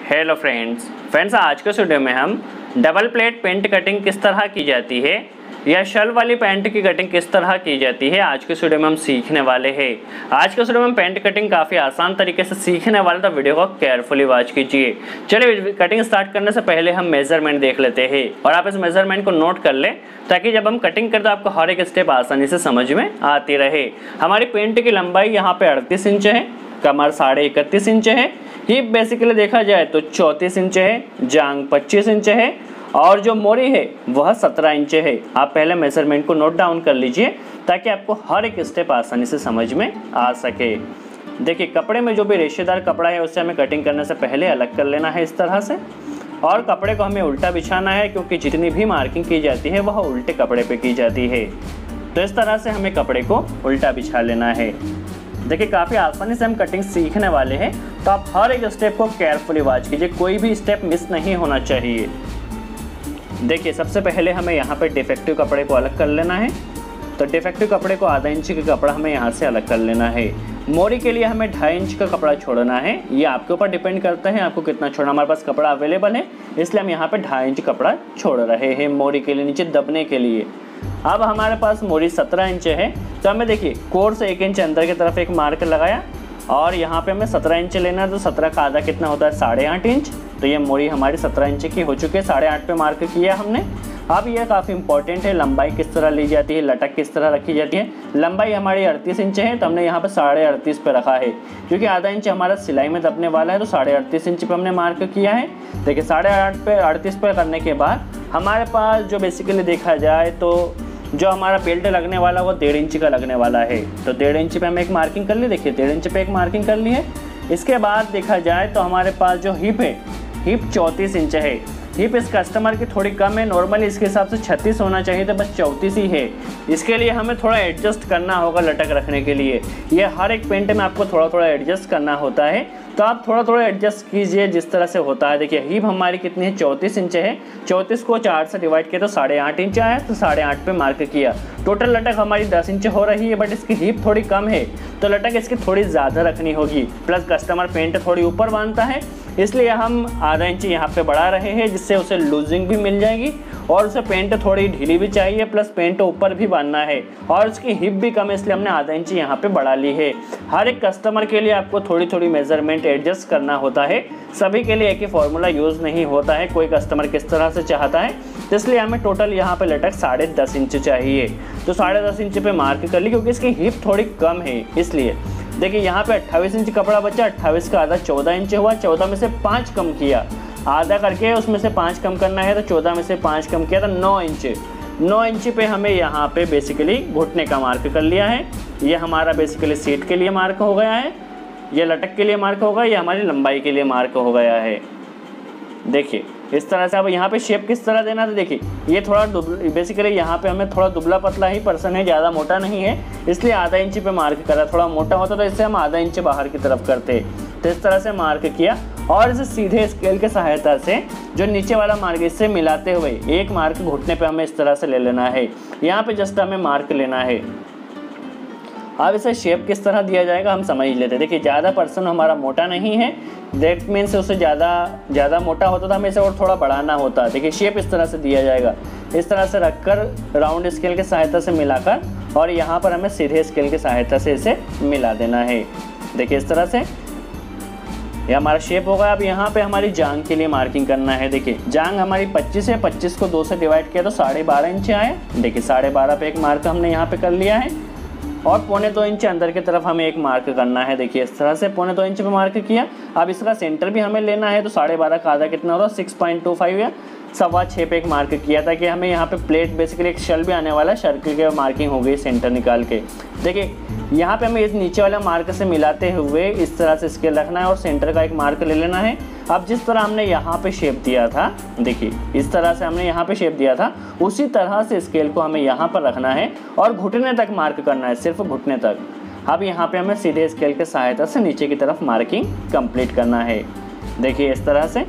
Hello friends आज के video में हम डबल प्लेट पेंट कटिंग किस तरह की जाती है या शल वाली पैंट की कटिंग किस तरह की जाती है आज के वीडियो में हम सीखने वाले हैं। आज के वीडियो में हम पेंट कटिंग काफ़ी आसान तरीके से सीखने वाले, तो वीडियो को केयरफुली वॉच कीजिए। चलिए कटिंग स्टार्ट करने से पहले हम मेजरमेंट देख लेते हैं और आप इस मेजरमेंट को नोट कर लें ताकि जब हम कटिंग करें तो आपको हर एक स्टेप आसानी से समझ में आती रहे। हमारी पेंट की लंबाई यहाँ पे 38 इंच है, कमर 31.5 इंच है, हिप बेसिकली देखा जाए तो 34 इंच है, जांग 25 इंच है और जो मोरी है वह 17 इंच है। आप पहले मेजरमेंट को नोट डाउन कर लीजिए ताकि आपको हर एक स्टेप आसानी से समझ में आ सके। देखिए कपड़े में जो भी रेशेदार कपड़ा है उससे हमें कटिंग करने से पहले अलग कर लेना है इस तरह से, और कपड़े को हमें उल्टा बिछाना है क्योंकि जितनी भी मार्किंग की जाती है वह उल्टे कपड़े पे की जाती है। तो इस तरह से हमें कपड़े को उल्टा बिछा लेना है। देखिए काफ़ी आसानी से हम कटिंग सीखने वाले हैं, तो आप हर एक स्टेप को केयरफुली वॉच कीजिए, कोई भी स्टेप मिस नहीं होना चाहिए। देखिए सबसे पहले हमें यहाँ पे डिफेक्टिव कपड़े को अलग कर लेना है। तो डिफेक्टिव कपड़े को आधा इंच का कपड़ा हमें यहाँ से अलग कर लेना है। मोरी के लिए हमें 2.5 इंच का कपड़ा छोड़ना है, ये आपके ऊपर डिपेंड करता है आपको कितना छोड़ना। हमारे पास कपड़ा अवेलेबल है इसलिए हम यहाँ पे 2.5 इंच कपड़ा छोड़ रहे हैं मोरी के लिए, नीचे दबने के लिए। अब हमारे पास मोरी 17 इंच है, तो हमें देखिए कोर से 1 इंच अंदर की तरफ एक मार्क लगाया और यहाँ पे हमें 17 इंच लेना है, तो 17 का आधा कितना होता है 8.5 इंच। तो ये मोरी हमारी 17 इंच की हो चुकी है, 8.5 पे मार्क किया हमने। अब ये काफ़ी इंपॉर्टेंट है, लंबाई किस तरह ली जाती है, लटक किस तरह रखी जाती है। लंबाई हमारी 38 इंच है, तो हमने यहाँ पे 38.5 पे रखा है क्योंकि आधा इंच हमारा सिलाई में दबने वाला है, तो 38.5 इंच पे हमने मार्क किया है। देखिए 8.5 पे 38 पे करने के बाद हमारे पास जो बेसिकली देखा जाए तो जो हमारा बेल्ट लगने वाला वो 1.5 इंच का लगने वाला है, तो 1.5 इंच पे हम एक मार्किंग कर ली। देखिए 1.5 इंच पे एक मार्किंग कर ली है। इसके बाद देखा जाए तो हमारे पास जो हिप है, हिप 34 इंच है। हिप इस कस्टमर की थोड़ी कम है, नॉर्मली इसके हिसाब से 36 होना चाहिए था, बस 34 ही है। इसके लिए हमें थोड़ा एडजस्ट करना होगा लटक रखने के लिए। ये हर एक पेंट में आपको थोड़ा थोड़ा एडजस्ट करना होता है, तो आप थोड़ा थोड़ा एडजस्ट कीजिए जिस तरह से होता है। देखिए हिप हमारी कितनी है 34 इंच है, 34 को 4 से डिवाइड किया तो 8.5 इंच आया, तो 8.5 पे मार्क किया। टोटल लटक हमारी 10 इंच हो रही है, बट इसकी हिप थोड़ी कम है तो लटक इसकी थोड़ी ज़्यादा रखनी होगी। प्लस कस्टमर पेंट थोड़ी ऊपर बांधता है इसलिए हम आधा इंच यहाँ पे बढ़ा रहे हैं, जिससे उसे लूजिंग भी मिल जाएगी और उसे पेंट थोड़ी ढीली भी चाहिए, प्लस पेंट ऊपर भी बांधना है और उसकी हिप भी कम है इसलिए हमने आधा इंच यहाँ पे बढ़ा ली है। हर एक कस्टमर के लिए आपको थोड़ी थोड़ी मेजरमेंट एडजस्ट करना होता है, सभी के लिए एक ही फॉर्मूला यूज़ नहीं होता है, कोई कस्टमर किस तरह से चाहता है, तो इसलिए हमें टोटल यहाँ पे लटक 10.5 इंच चाहिए। तो 10.5 इंच पे मार्क कर ली क्योंकि इसकी हिप थोड़ी कम है इसलिए। देखिए यहाँ पे 28 इंच कपड़ा बचा, 28 का आधा 14 इंच हुआ, 14 में से 5 कम किया, आधा करके उसमें से 5 कम करना है, तो 14 में से 5 कम किया तो 9 इंच। 9 इंच पे हमें यहाँ पे बेसिकली घुटने का मार्क कर लिया है। ये हमारा बेसिकली सीट के लिए मार्क हो गया है, ये लटक के लिए मार्क होगा, ये हमारी लंबाई के लिए मार्क हो गया है। देखिए इस तरह से अब यहाँ पे शेप किस तरह देना, तो देखिए ये थोड़ा बेसिकली यहाँ पे हमें थोड़ा दुबला पतला ही पर्सन है, ज़्यादा मोटा नहीं है, इसलिए आधा इंच पे मार्क करा। थोड़ा मोटा होता तो इससे हम आधा इंच बाहर की तरफ करते, तो इस तरह से मार्क किया और इसे सीधे स्केल के सहायता से जो नीचे वाला मार्क इससे मिलाते हुए एक मार्क घुटने पे हमें इस तरह से ले लेना है। यहाँ पे जस्ट हमें मार्क लेना है। अब इसे शेप किस तरह दिया जाएगा हम समझ लेते हैं। देखिए ज़्यादा पर्सन हमारा मोटा नहीं है, दैट मीन्स उससे ज़्यादा मोटा होता तो हमें इसे और थोड़ा बढ़ाना होता है। देखिए शेप इस तरह से दिया जाएगा, इस तरह से रखकर राउंड स्केल की सहायता से मिलाकर और यहाँ पर हमें सीधे स्केल की सहायता से इसे मिला देना है। देखिए इस तरह से ये हमारा शेप होगा। अब यहाँ पे हमारी जांग के लिए मार्किंग करना है। देखिए जांग हमारी 25 है, 25 को 2 से डिवाइड किया तो 12.5 इंच आया। देखिए 12.5 पे एक मार्क हमने यहाँ पे कर लिया है और 1.25 इंच अंदर की तरफ हमें एक मार्क करना है। देखिए इस तरह से 1.25 इंच पे मार्क किया। अब इसका सेंटर भी हमें लेना है, तो 12.5 का आधा कितना होगा 6.25 या 6.25 पे एक मार्क किया था कि हमें यहाँ पे प्लेट बेसिकली एक शल भी आने वाला है, सर्कल के मार्किंग हो गई सेंटर निकाल के। देखिए यहाँ पे हमें इस नीचे वाला मार्क से मिलाते हुए इस तरह से स्केल रखना है और सेंटर का एक मार्क ले लेना है। अब जिस तरह हमने यहाँ पे शेप दिया था, देखिए इस तरह से हमने यहाँ पे शेप दिया था, उसी तरह से स्केल को हमें यहाँ पर रखना है और घुटने तक मार्क करना है, सिर्फ घुटने तक। अब यहाँ पे हमें सीधे स्केल के सहायता से नीचे की तरफ मार्किंग कंप्लीट करना है। देखिए इस तरह से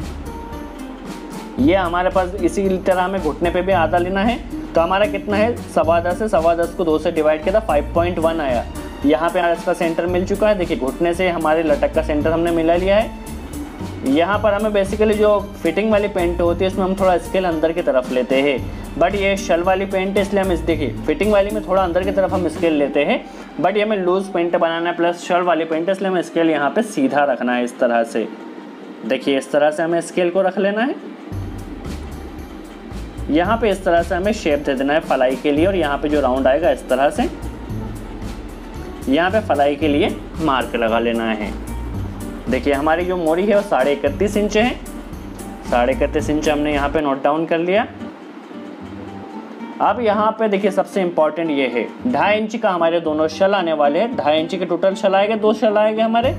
ये हमारे पास इसी तरह हमें घुटने पे भी आधा लेना है, तो हमारा कितना है 10.25 से 10.25 को 2 से डिवाइड किया था 5.1 आया। यहाँ पे इसका सेंटर मिल चुका है। देखिए घुटने से हमारे लटक का सेंटर हमने मिला लिया है। यहाँ पर हमें बेसिकली जो फिटिंग वाली पेंट होती है इसमें हम थोड़ा स्केल अंदर की तरफ लेते हैं, बट ये शल वाली पेंट है इसलिए हम इस देखिए फिटिंग वाली में थोड़ा अंदर की तरफ हम स्केल लेते हैं, बट ये हमें लूज पेंट बनाना है प्लस शल वाली पेंट है इसलिए हमें स्केल यहाँ पे सीधा रखना है इस तरह से। देखिए इस तरह से हमें स्केल को रख लेना है, यहाँ पे इस तरह से हमें शेप दे देना है फलाई के लिए, और यहाँ पे जो राउंड आएगा इस तरह से यहाँ पे फलाई के लिए मार्क लगा लेना है। देखिए हमारी जो मोरी है वो 31.5 इंच है, 31.5 इंच हमने यहाँ पे नोट डाउन कर लिया। अब यहाँ पे देखिए सबसे इम्पोर्टेंट ये है 2.5 इंच का हमारे दोनों शल आने वाले हैं, 2.5 इंच के टोटल शल आएगा, 2 शल आएंगे हमारे,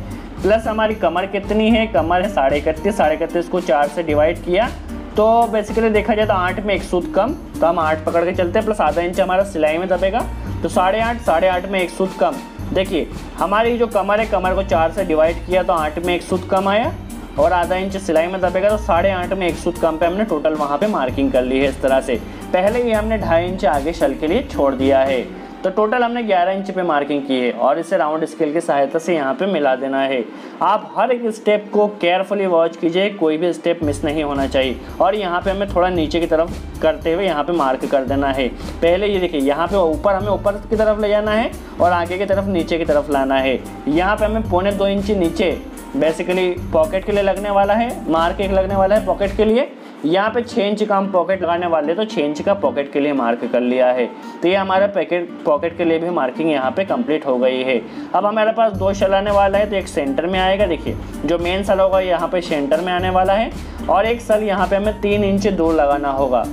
प्लस हमारी कमर कितनी है, कमर है 31.5 को 4 से डिवाइड किया तो बेसिकली देखा जाए तो 8 में 1 सूत कम, तो हम 8 पकड़ के चलते हैं, प्लस आधा इंच हमारा सिलाई में दबेगा तो 8.5 में 1 सूत कम। देखिए हमारी जो कमर है, कमर को 4 से डिवाइड किया तो 8 में 1 सूत कम आया, और आधा इंच सिलाई में दबेगा तो 8.5 में 1 सूत कम पे हमने टोटल वहाँ पे मार्किंग कर ली है इस तरह से। पहले ही हमने 2.5 इंच आगे शल के लिए छोड़ दिया है, तो टोटल हमने 11 इंच पे मार्किंग की है, और इसे राउंड स्केल की सहायता से यहाँ पे मिला देना है। आप हर एक स्टेप को केयरफुली वॉच कीजिए, कोई भी स्टेप मिस नहीं होना चाहिए। और यहाँ पे हमें थोड़ा नीचे की तरफ करते हुए यहाँ पे मार्क कर देना है। पहले ये देखिए यहाँ पे ऊपर हमें ऊपर की तरफ ले जाना है और आगे की तरफ नीचे की तरफ लाना है। यहाँ पे हमें 1.25 इंच नीचे बेसिकली पॉकेट के लिए लगने वाला है, मार्क एक लगने वाला है पॉकेट के लिए। यहाँ पे 6 इंच का हम पॉकेट लगाने वाले, तो 6 इंच का पॉकेट के लिए मार्क कर लिया है। तो ये हमारा पॉकेट के लिए भी मार्किंग यहाँ पे कंप्लीट हो गई है। अब हमारे पास 2 शल आने वाला है, तो एक सेंटर में आएगा, देखिए जो मेन सल होगा यहाँ पे सेंटर में आने वाला है, और एक सल यहाँ पे हमें 3 इंच दूर लगाना होगा।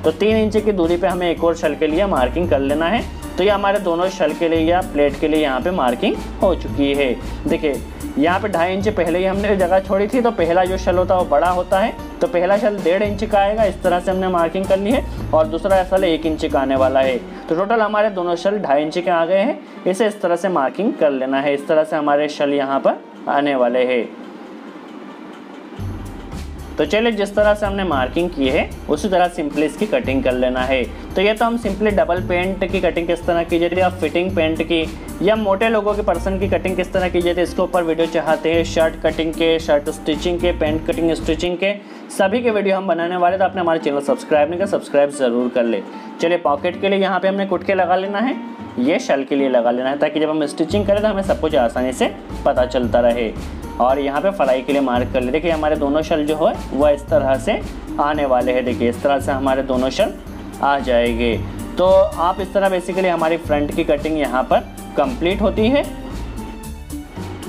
तो 3 इंच की दूरी पे हमें एक और शल के लिए मार्किंग कर लेना है। तो ये हमारे दोनों शल के लिए या प्लेट के लिए यहाँ पे मार्किंग हो चुकी है। देखिए यहाँ पे 2.5 इंच पहले ही हमने जगह छोड़ी थी, तो पहला जो शल होता है वो बड़ा होता है, तो पहला शल 1.5 इंच का आएगा, इस तरह से हमने मार्किंग कर ली है, और दूसरा शल 1 इंच का आने वाला है। तो टोटल हमारे दोनों शल 2.5 इंच के आ गए हैं। इसे इस तरह से मार्किंग कर लेना है, इस तरह से हमारे शल यहाँ पर आने वाले हैं। तो चलिए जिस तरह से हमने मार्किंग की है उसी तरह सिंपली इसकी कटिंग कर लेना है। तो ये तो हम सिंपली डबल पेंट की कटिंग किस तरह की जाती है, या फिटिंग पेंट की, या मोटे लोगों के पर्सन की कटिंग किस तरह की जाती है, इसके ऊपर वीडियो चाहते हैं शर्ट कटिंग के, शर्ट स्टिचिंग के, पैंट कटिंग स्टिचिंग के, सभी के वीडियो हम बनाने वाले। तो आपने हमारे चैनल सब्सक्राइब नहीं किया, सब्सक्राइब ज़रूर कर ले। चलिए पॉकेट के लिए यहाँ पे हमने कुटके लगा लेना है, ये शल के लिए लगा लेना है, ताकि जब हम स्टिचिंग करें तो हमें सब कुछ आसानी से पता चलता रहे। और यहाँ पे फलाई के लिए मार्क कर ले। देखिए हमारे दोनों शल जो है वह इस तरह से आने वाले हैं। देखिए इस तरह से हमारे दोनों शल आ जाएंगे। तो आप इस तरह बेसिकली हमारी फ्रंट की कटिंग यहाँ पर कंप्लीट होती है।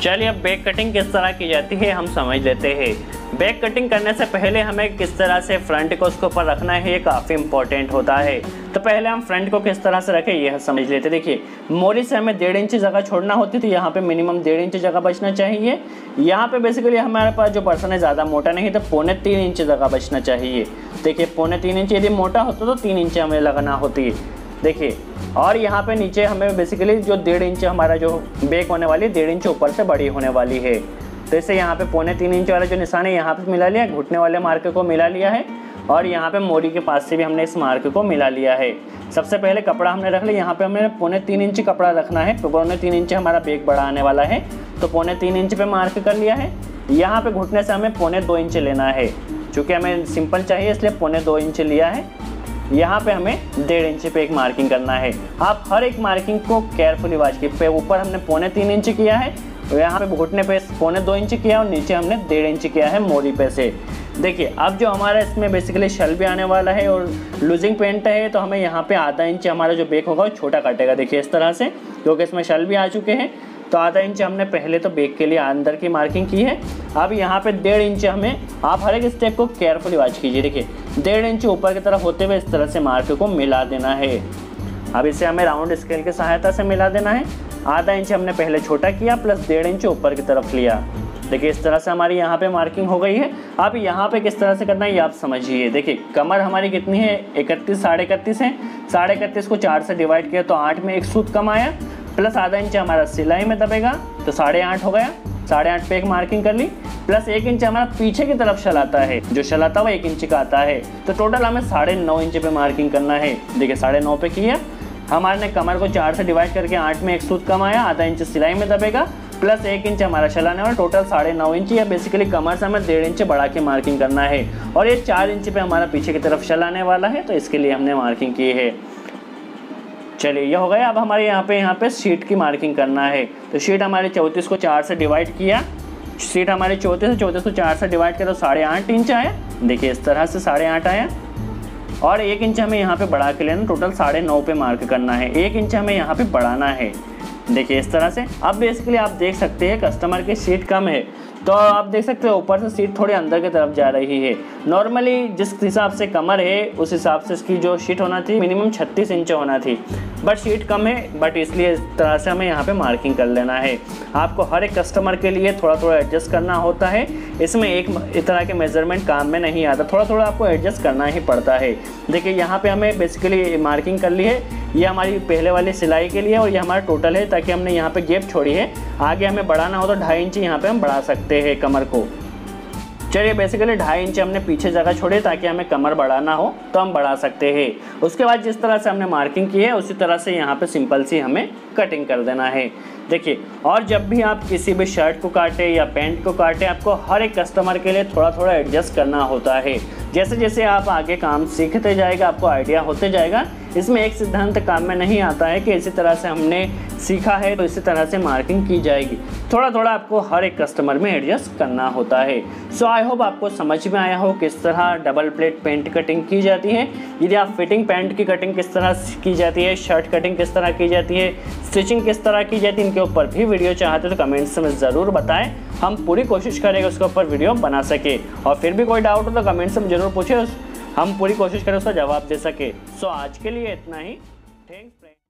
चलिए अब बैक कटिंग किस तरह की जाती है हम समझ लेते हैं। बैक कटिंग करने से पहले हमें किस तरह से फ्रंट को उसके ऊपर रखना है, ये काफ़ी इंपॉर्टेंट होता है। तो पहले हम फ्रंट को किस तरह से रखें यह समझ लेते। देखिए मोरी से हमें 1.5 इंच जगह छोड़ना होती थी, यहाँ पे मिनिमम 1.5 इंच जगह बचना चाहिए। यहाँ पे बेसिकली हमारे पास जो पर्सन है ज़्यादा मोटा नहीं, तो 3.25 इंच जगह बचना चाहिए। देखिए 3.25 इंच यदि मोटा होता तो 3 इंच हमें लगाना होती है। देखिए और यहाँ पे नीचे हमें बेसिकली जो 1.5 इंच हमारा जो बैक होने वाली 1.5 इंच ऊपर से बड़ी होने वाली है। तो इसे यहाँ पे 3.25 इंच वाला जो निशान है यहाँ पे मिला लिया, घुटने वाले मार्क को मिला लिया है, और यहाँ पे मोरी के पास से भी हमने इस मार्क को मिला लिया है। सबसे पहले कपड़ा हमने रख लिया, यहाँ पे हमें 3.25 इंच कपड़ा रखना है। तो 3.25 इंच हमारा बैक बड़ा आने वाला है, तो 3.25 इंच पे मार्क कर लिया है। यहाँ पे घुटने से हमें 2.25 इंच लेना है, चूँकि हमें सिंपल चाहिए इसलिए 2.25 इंच लिया है। यहाँ पे हमें 1.5 इंच पे एक मार्किंग करना है। आप हर एक मार्किंग को केयरफुली वॉच कीजिए। ऊपर हमने 3.25 इंच किया है, यहाँ पे घुटने पे 2.25 इंच किया, और नीचे हमने 1.5 इंच किया है मोरी पे से। देखिए अब जो हमारा इसमें बेसिकली शल भी आने वाला है और लूजिंग पेंट है, तो हमें यहाँ पे आधा इंच हमारा जो बैक होगा वो छोटा काटेगा। देखिए इस तरह से, क्योंकि इसमें शल भी आ चुके हैं, तो आधा इंच हमने पहले तो बैक के लिए अंदर की मार्किंग की है। अब यहाँ पे 1.5 इंच हमें, आप हर एक स्टेप को केयरफुली वॉच कीजिए। देखिए 1.5 इंच ऊपर की तरफ होते हुए इस तरह से मार्क को मिला देना है। अब इसे हमें राउंड स्केल की सहायता से मिला देना है। आधा इंच हमने पहले छोटा किया, प्लस 1.5 इंच ऊपर की तरफ लिया। देखिए इस तरह से हमारी यहाँ पे मार्किंग हो गई है। अब यहाँ पे किस तरह से करना है ये आप समझिए। देखिए कमर हमारी कितनी है, 31 31.5 है। 31.5 को 4 से डिवाइड किया तो 8 में 1 सूत कम आया, प्लस आधा इंच हमारा सिलाई में दबेगा, तो 8.5 हो गया। 8.5 पे एक मार्किंग कर ली, प्लस 1 इंच हमारा पीछे की तरफ शल आता है, जो शल आता है वो 1 इंच का आता है। तो टोटल हमें 9.5 इंच पे मार्किंग करना है। देखिए 9.5 पे किया, हमारे ने कमर को 4 से डिवाइड करके 8 में 1 सूत कम आया, आधा इंच सिलाई में दबेगा, प्लस 1 इंच हमारा चलाने वाला, टोटल 9.5 इंच, या बेसिकली कमर से हमें 1.5 इंच बढ़ा के मार्किंग करना है। और ये 4 इंच पे हमारा पीछे की तरफ चलाने वाला है, तो इसके लिए हमने मार्किंग की है। चलिए ये हो गया। अब हमारे यहाँ पे शीट की मार्किंग करना है। तो शीट हमारे 34 को 4 से डिवाइड किया, शीट हमारे 34 को 4 से डिवाइड किया तो 8.5 इंच आया। देखिए इस तरह से 8.5 आया, और 1 इंच हमें यहाँ पे बढ़ा के लेना, टोटल 9.5 पे मार्क करना है। 1 इंच हमें यहाँ पे बढ़ाना है, देखिए इस तरह से। अब बेसिकली आप देख सकते हैं कस्टमर की सीट कम है, तो आप देख सकते हो ऊपर से सीट थोड़ी अंदर की तरफ जा रही है। नॉर्मली जिस हिसाब से कमर है उस हिसाब से इसकी जो सीट होना थी मिनिमम 36 इंच होना थी, बट सीट कम है, बट इसलिए इस तरह से हमें यहाँ पे मार्किंग कर लेना है। आपको हर एक कस्टमर के लिए थोड़ा थोड़ा एडजस्ट करना होता है, इसमें एक तरह के मेजरमेंट काम में नहीं आता, थोड़ा थोड़ा आपको एडजस्ट करना ही पड़ता है। देखिए यहाँ पे हमें बेसिकली मार्किंग कर ली है, ये हमारी पहले वाली सिलाई के लिए और ये हमारा टोटल है, ताकि हमने यहाँ पे गैप छोड़ी है। आगे हमें बढ़ाना हो तो 2.5 इंच यहाँ पे हम बढ़ा सकते हैं कमर को। चलिए बेसिकली 2.5 इंच हमने पीछे जगह छोड़ी ताकि हमें कमर बढ़ाना हो तो हम बढ़ा सकते हैं। उसके बाद जिस तरह से हमने मार्किंग की है उसी तरह से यहाँ पे सिंपल सी हमें कटिंग कर देना है। देखिए, और जब भी आप किसी भी शर्ट को काटे या पैंट को काटे, आपको हर एक कस्टमर के लिए थोड़ा थोड़ा एडजस्ट करना होता है। जैसे जैसे आप आगे काम सीखते जाएगा आपको आइडिया होते जाएगा। इसमें एक सिद्धांत काम में नहीं आता है कि इसी तरह से हमने सीखा है तो इसी तरह से मार्किंग की जाएगी। थोड़ा थोड़ा आपको हर एक कस्टमर में एडजस्ट करना होता है। सो आई होप आपको समझ में आया हो किस तरह डबल प्लेट पैंट कटिंग की जाती है। यदि आप फिटिंग पैंट की कटिंग किस तरह की जाती है, शर्ट कटिंग किस तरह की जाती है, स्टिचिंग किस तरह की जाती है, इनके ऊपर भी वीडियो चाहते तो कमेंट्स में ज़रूर बताएं। हम पूरी कोशिश करेंगे उसके ऊपर वीडियो बना सके। और फिर भी कोई डाउट हो तो कमेंट्स में ज़रूर पूछे, हम पूरी कोशिश करें उसका जवाब दे सके। सो आज के लिए इतना ही। थैंक्स।